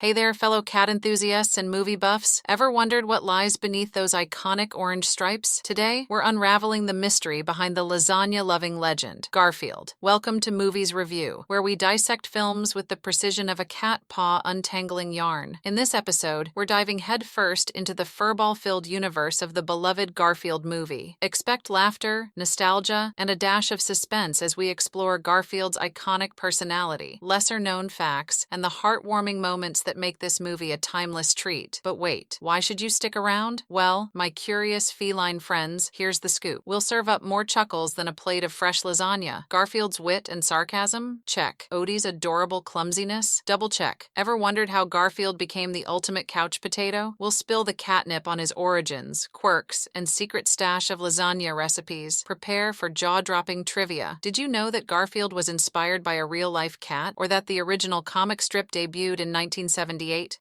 Hey there, fellow cat enthusiasts and movie buffs. Ever wondered what lies beneath those iconic orange stripes? Today, we're unraveling the mystery behind the lasagna-loving legend, Garfield. Welcome to Movies Review, where we dissect films with the precision of a cat paw untangling yarn. In this episode, we're diving headfirst into the furball-filled universe of the beloved Garfield movie. Expect laughter, nostalgia, and a dash of suspense as we explore Garfield's iconic personality, lesser-known facts, and the heartwarming moments that make this movie a timeless treat. But wait, why should you stick around? Well, my curious feline friends, here's the scoop. We'll serve up more chuckles than a plate of fresh lasagna. Garfield's wit and sarcasm? Check. Odie's adorable clumsiness? Double check. Ever wondered how Garfield became the ultimate couch potato? We'll spill the catnip on his origins, quirks, and secret stash of lasagna recipes. Prepare for jaw-dropping trivia. Did you know that Garfield was inspired by a real-life cat, or that the original comic strip debuted in 1978?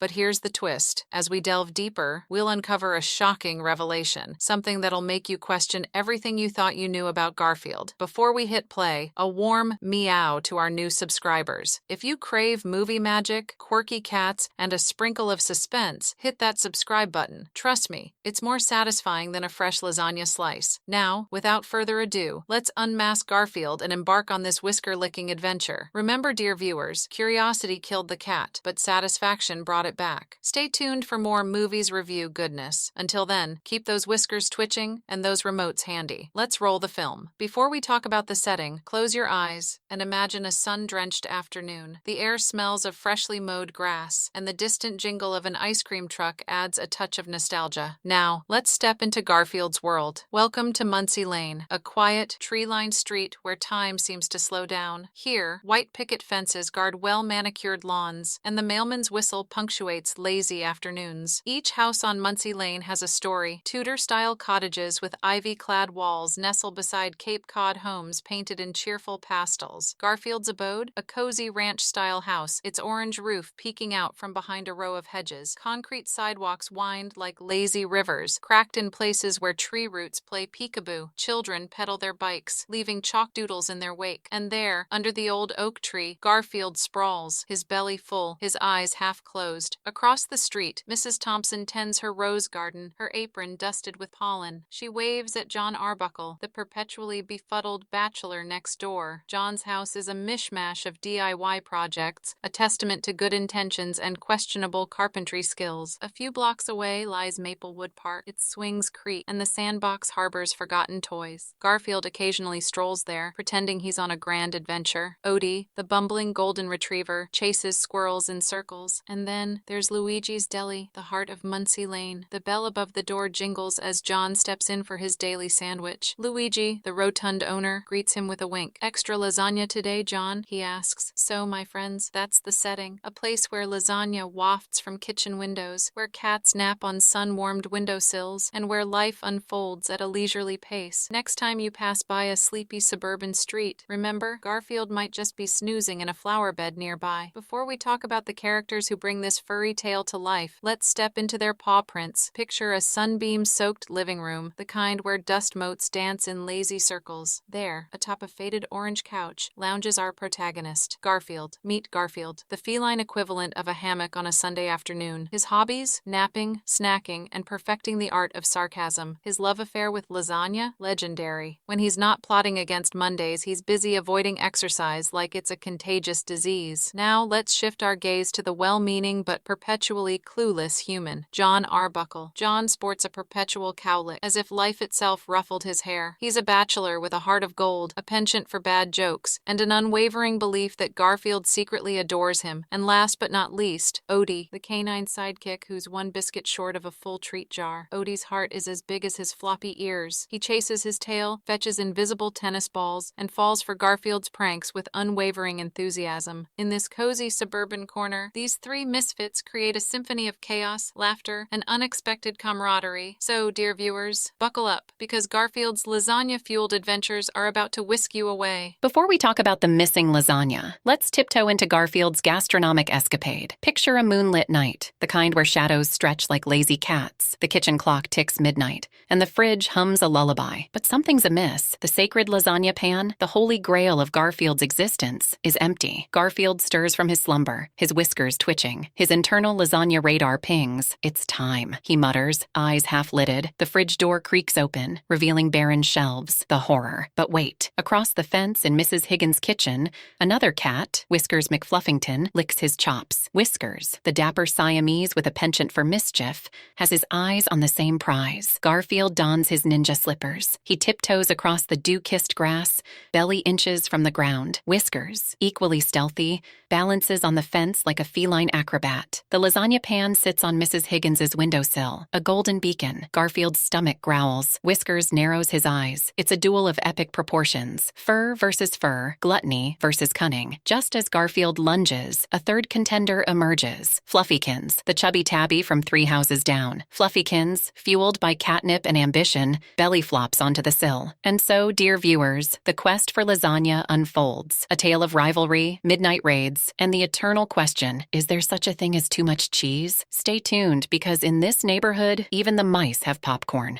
But here's the twist. As we delve deeper, we'll uncover a shocking revelation, something that'll make you question everything you thought you knew about Garfield. Before we hit play, a warm meow to our new subscribers. If you crave movie magic, quirky cats, and a sprinkle of suspense, hit that subscribe button. Trust me, it's more satisfying than a fresh lasagna slice. Now, without further ado, let's unmask Garfield and embark on this whisker-licking adventure. Remember, dear viewers, curiosity killed the cat, but satisfaction brought it back. Stay tuned for more Movies Review goodness. Until then, keep those whiskers twitching and those remotes handy. Let's roll the film. Before we talk about the setting, close your eyes and imagine a sun-drenched afternoon. The air smells of freshly mowed grass, and the distant jingle of an ice cream truck adds a touch of nostalgia. Now, let's step into Garfield's world. Welcome to Muncie Lane, a quiet, tree-lined street where time seems to slow down. Here, white picket fences guard well-manicured lawns, and the mailman's whistle punctuates lazy afternoons. Each house on Muncie Lane has a story. Tudor-style cottages with ivy-clad walls nestle beside Cape Cod homes painted in cheerful pastels. Garfield's abode? A cozy ranch-style house, its orange roof peeking out from behind a row of hedges. Concrete sidewalks wind like lazy rivers, cracked in places where tree roots play peekaboo. Children pedal their bikes, leaving chalk doodles in their wake. And there, under the old oak tree, Garfield sprawls, his belly full, his eyes half closed. Across the street, Mrs. Thompson tends her rose garden, her apron dusted with pollen. She waves at John Arbuckle, the perpetually befuddled bachelor next door. John's house is a mishmash of DIY projects, a testament to good intentions and questionable carpentry skills. A few blocks away lies Maplewood Park. Its swings creak, and the sandbox harbors forgotten toys. Garfield occasionally strolls there, pretending he's on a grand adventure. Odie, the bumbling golden retriever, chases squirrels in circles. And then there's Luigi's Deli, the heart of Muncie Lane. The bell above the door jingles as John steps in for his daily sandwich. Luigi, the rotund owner, greets him with a wink. "Extra lasagna today, John?" he asks. So, my friends, that's the setting. A place where lasagna wafts from kitchen windows, where cats nap on sun-warmed windowsills, and where life unfolds at a leisurely pace. Next time you pass by a sleepy suburban street, remember, Garfield might just be snoozing in a flower bed nearby. Before we talk about the characters who bring this furry tale to life, let's step into their paw prints. Picture a sunbeam-soaked living room, the kind where dust motes dance in lazy circles. There, atop a faded orange couch, lounges our protagonist, Garfield. Meet Garfield, the feline equivalent of a hammock on a Sunday afternoon. His hobbies? Napping, snacking, and perfecting the art of sarcasm. His love affair with lasagna? Legendary. When he's not plotting against Mondays, he's busy avoiding exercise like it's a contagious disease. Now, let's shift our gaze to the well-meaning but perpetually clueless human, John Arbuckle. John sports a perpetual cowlick, as if life itself ruffled his hair. He's a bachelor with a heart of gold, a penchant for bad jokes, and an unwavering belief that Garfield secretly adores him. And last but not least, Odie, the canine sidekick who's one biscuit short of a full treat jar. Odie's heart is as big as his floppy ears. He chases his tail, fetches invisible tennis balls, and falls for Garfield's pranks with unwavering enthusiasm. In this cozy suburban corner, these three misfits create a symphony of chaos, laughter, and unexpected camaraderie. So, dear viewers, buckle up, because Garfield's lasagna-fueled adventures are about to whisk you away. Before we talk about the missing lasagna, let's tiptoe into Garfield's gastronomic escapade. Picture a moonlit night, the kind where shadows stretch like lazy cats. The kitchen clock ticks midnight, and the fridge hums a lullaby. But something's amiss. The sacred lasagna pan, the holy grail of Garfield's existence, is empty. Garfield stirs from his slumber, his whiskers twitching. His internal lasagna radar pings. It's time, he mutters, eyes half-lidded. The fridge door creaks open, revealing barren shelves. The horror. But wait. Across the fence in Mrs. Higgins' kitchen, another cat, Whiskers McFluffington, licks his chops. Whiskers, the dapper Siamese with a penchant for mischief, has his eyes on the same prize. Garfield dons his ninja slippers. He tiptoes across the dew-kissed grass, belly inches from the ground. Whiskers, equally stealthy, balances on the fence like a feline acrobat. The lasagna pan sits on Mrs. Higgins's windowsill, a golden beacon. Garfield's stomach growls. Whiskers narrows his eyes. It's a duel of epic proportions. Fur versus fur, gluttony versus cunning. Just as Garfield lunges, a third contender emerges. Fluffykins, the chubby tabby from 3 houses down. Fluffykins, fueled by catnip and ambition, belly flops onto the sill. And so, dear viewers, the quest for lasagna unfolds. A tale of rivalry, midnight raids, and the eternal question, is there such a thing as too much cheese? Stay tuned, because in this neighborhood, even the mice have popcorn.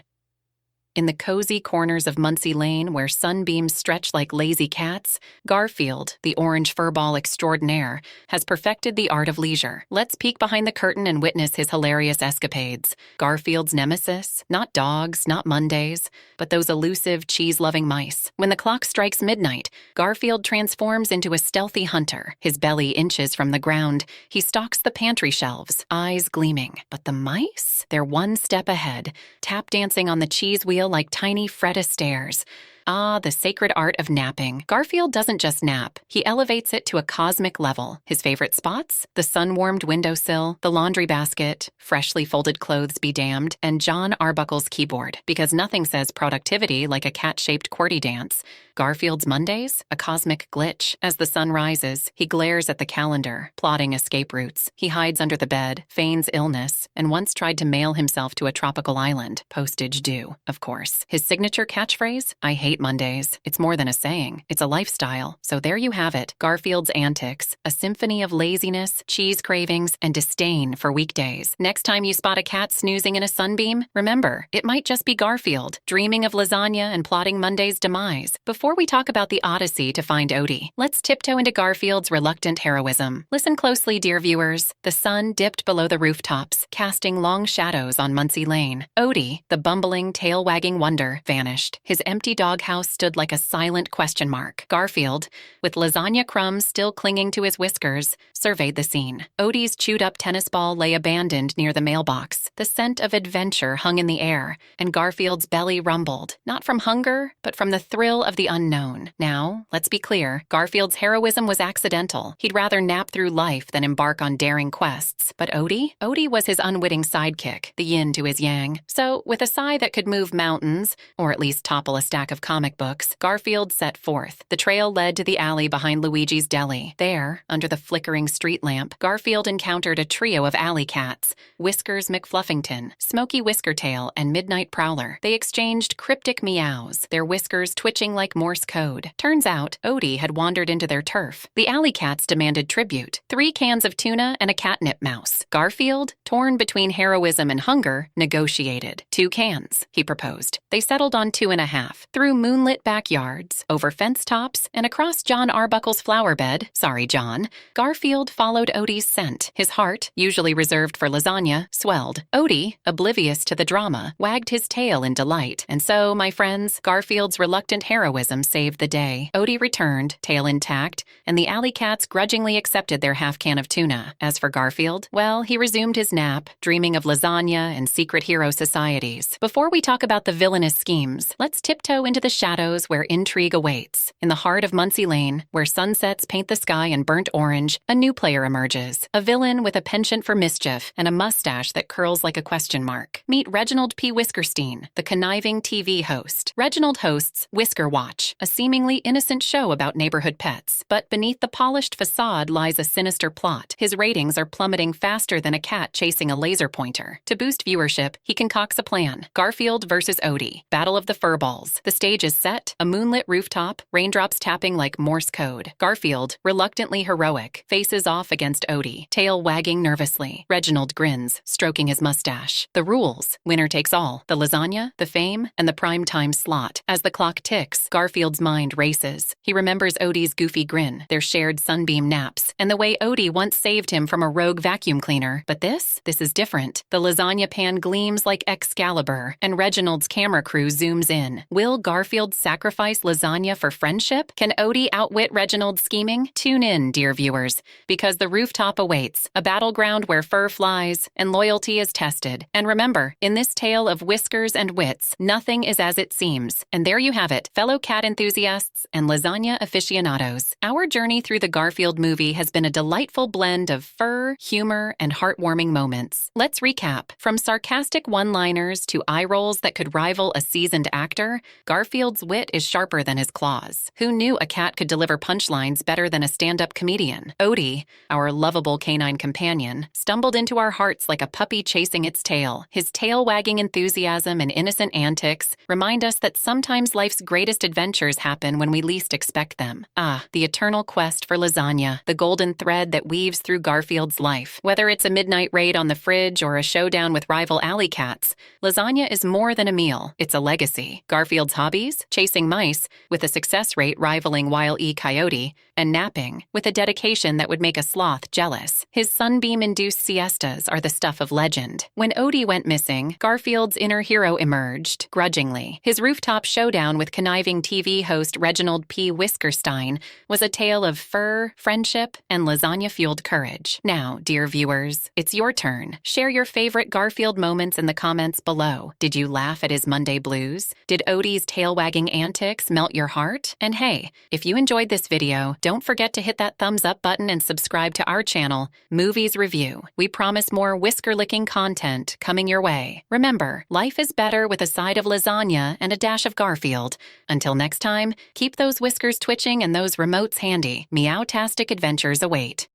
In the cozy corners of Muncie Lane where sunbeams stretch like lazy cats, Garfield, the orange furball extraordinaire, has perfected the art of leisure. Let's peek behind the curtain and witness his hilarious escapades. Garfield's nemesis, not dogs, not Mondays, but those elusive, cheese-loving mice. When the clock strikes midnight, Garfield transforms into a stealthy hunter. His belly inches from the ground. He stalks the pantry shelves, eyes gleaming. But the mice? They're one step ahead, tap dancing on the cheese wheel like tiny Fred Astaire's. Ah, the sacred art of napping. Garfield doesn't just nap. He elevates it to a cosmic level. His favorite spots? The sun-warmed windowsill, the laundry basket, freshly folded clothes be damned, and John Arbuckle's keyboard. Because nothing says productivity like a cat-shaped QWERTY dance. Garfield's Mondays? A cosmic glitch. As the sun rises, he glares at the calendar, plotting escape routes. He hides under the bed, feigns illness, and once tried to mail himself to a tropical island. Postage due, of course. His signature catchphrase? I hate Mondays. It's more than a saying. It's a lifestyle. So there you have it. Garfield's antics. A symphony of laziness, cheese cravings, and disdain for weekdays. Next time you spot a cat snoozing in a sunbeam, remember, it might just be Garfield, dreaming of lasagna and plotting Monday's demise. Before we talk about the odyssey to find Odie, let's tiptoe into Garfield's reluctant heroism. Listen closely, dear viewers. The sun dipped below the rooftops, casting long shadows on Muncie Lane. Odie, the bumbling, tail-wagging wonder, vanished. His empty doghouse stood like a silent question mark. Garfield, with lasagna crumbs still clinging to his whiskers, surveyed the scene. Odie's chewed-up tennis ball lay abandoned near the mailbox. The scent of adventure hung in the air, and Garfield's belly rumbled, not from hunger, but from the thrill of the unknown. Now, let's be clear, Garfield's heroism was accidental. He'd rather nap through life than embark on daring quests. But Odie? Odie was his unwitting sidekick, the yin to his yang. So, with a sigh that could move mountains, or at least topple a stack of comic books, Garfield set forth. The trail led to the alley behind Luigi's Deli. There, under the flickering street lamp, Garfield encountered a trio of alley cats, Whiskers McFluffington, Smoky Whiskertail, and Midnight Prowler. They exchanged cryptic meows, their whiskers twitching like Morse code. Turns out, Odie had wandered into their turf. The alley cats demanded tribute. 3 cans of tuna and a catnip mouse. Garfield, torn between heroism and hunger, negotiated. 2 cans, he proposed. They settled on 2.5. Through moonlit backyards, over fence tops, and across John Arbuckle's flower bed, sorry John, Garfield followed Odie's scent. His heart, usually reserved for lasagna, swelled. Odie, oblivious to the drama, wagged his tail in delight. And so, my friends, Garfield's reluctant heroism saved the day. Odie returned, tail intact, and the alley cats grudgingly accepted their half can of tuna. As for Garfield, well, he resumed his nap, dreaming of lasagna and secret hero societies. Before we talk about the villainous schemes, let's tiptoe into the shadows where intrigue awaits. In the heart of Muncie Lane, where sunsets paint the sky in burnt orange, a new player emerges. A villain with a penchant for mischief and a mustache that curls like a question mark. Meet Reginald P. Whiskerstein, the conniving TV host. Reginald hosts Whisker Watch, a seemingly innocent show about neighborhood pets. But beneath the polished facade lies a sinister plot. His ratings are plummeting faster than a cat chasing a laser pointer. To boost viewership, he concocts a plan. Garfield versus Odie. Battle of the Furballs. The stage is set, a moonlit rooftop, raindrops tapping like Morse code. Garfield, reluctantly heroic, faces off against Odie, tail wagging nervously. Reginald grins, stroking his mustache. The rules: winner takes all. The lasagna, the fame, and the prime time slot. As the clock ticks, Garfield's mind races. He remembers Odie's goofy grin, their shared sunbeam naps, and the way Odie once saved him from a rogue vacuum cleaner. But this is different. The lasagna pan gleams like Excalibur, and Reginald's camera crew zooms in. Will Garfield sacrifice lasagna for friendship? Can Odie outwit Reginald's scheming? Tune in, dear viewers, because the rooftop awaits, a battleground where fur flies and loyalty is tested. And remember, in this tale of whiskers and wits, nothing is as it seems. And there you have it, fellow cat enthusiasts and lasagna aficionados. Our journey through the Garfield movie has been a delightful blend of fur, humor, and heartwarming moments. Let's recap. From sarcastic one-liners to eye rolls that could rival a seasoned actor, Garfield's wit is sharper than his claws. Who knew a cat could deliver punchlines better than a stand-up comedian? Odie, our lovable canine companion, stumbled into our hearts like a puppy chasing its tail. His tail-wagging enthusiasm and innocent antics remind us that sometimes life's greatest adventures happen when we least expect them. Ah, the eternal quest for lasagna, the golden thread that weaves through Garfield's life. Whether it's a midnight raid on the fridge or a showdown with rival alley cats, lasagna is more than a meal. It's a legacy. Garfield's hobbies? Chasing mice, with a success rate rivaling Wile E. Coyote, and napping, with a dedication that would make a sloth jealous. His sunbeam-induced siestas are the stuff of legend. When Odie went missing, Garfield's inner hero emerged, grudgingly. His rooftop showdown with conniving TV host Reginald P. Whiskerstein was a tale of fur, friendship, and lasagna-fueled courage. Now, dear viewers, it's your turn. Share your favorite Garfield moments in the comments below. Did you laugh at his Monday blues? Did Odie's tail-wagging antics melt your heart? And hey, if you enjoyed this video, don't forget to hit that thumbs up button and subscribe to our channel, Movies Review. We promise more whisker-licking content coming your way. Remember, life is better with a side of lasagna and a dash of Garfield. Until next time, keep those whiskers twitching and those remotes handy. Meow-tastic adventures await.